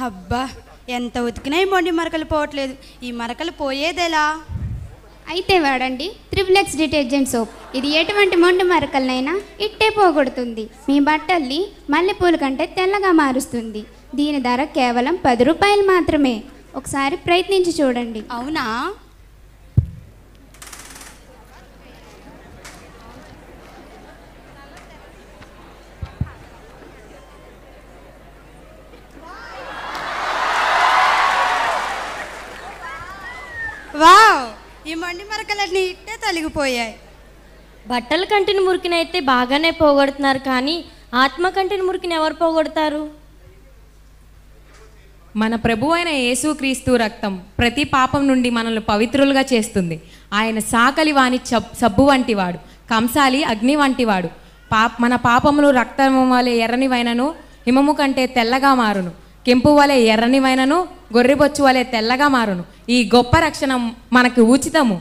అబ్బా, ఎంత ఉతికినా ఈ మొండి మరకలు పోవట్లేదు. ఈ మరకలు పోయేదెలా? అయితే వాడండి త్రిప్లెక్స్ డిటర్జెంట్ సోప్. ఇది ఎటువంటి మొండి మరకలనైనా ఇట్టే పోగొడుతుంది. మీ బట్టల్ని మల్లెపూల కంటే తెల్లగా మారుస్తుంది. దీని ధర కేవలం 10 రూపాయలు మాత్రమే. ఒకసారి ప్రయత్నించి చూడండి. అవునా? వావ్, ఈ మొండి మరకలన్నీ ఇట్టే తొలగిపోయాయి. బట్టల కంటిని మురికినైతే బాగానే పోగొడుతున్నారు, కానీ ఆత్మ కంటిని మురికిని ఎవరు పోగొడతారు? మన ప్రభు అయిన యేసుక్రీస్తు రక్తం ప్రతి పాపం నుండి మనల్ని పవిత్రులుగా చేస్తుంది. ఆయన సాకలి వాని సబ్బు వంటివాడు, కంసాలి అగ్ని వంటివాడు. మన పాపములు రక్తము వలె ఎర్రనివైనను హిమము కంటే తెల్లగా మారును. కెంపు వలె ఎర్రనివైనను గొర్రెబొచ్చు వలె తెల్లగా మారును. ఈ గొప్ప రక్షణ మనకు ఉచితము.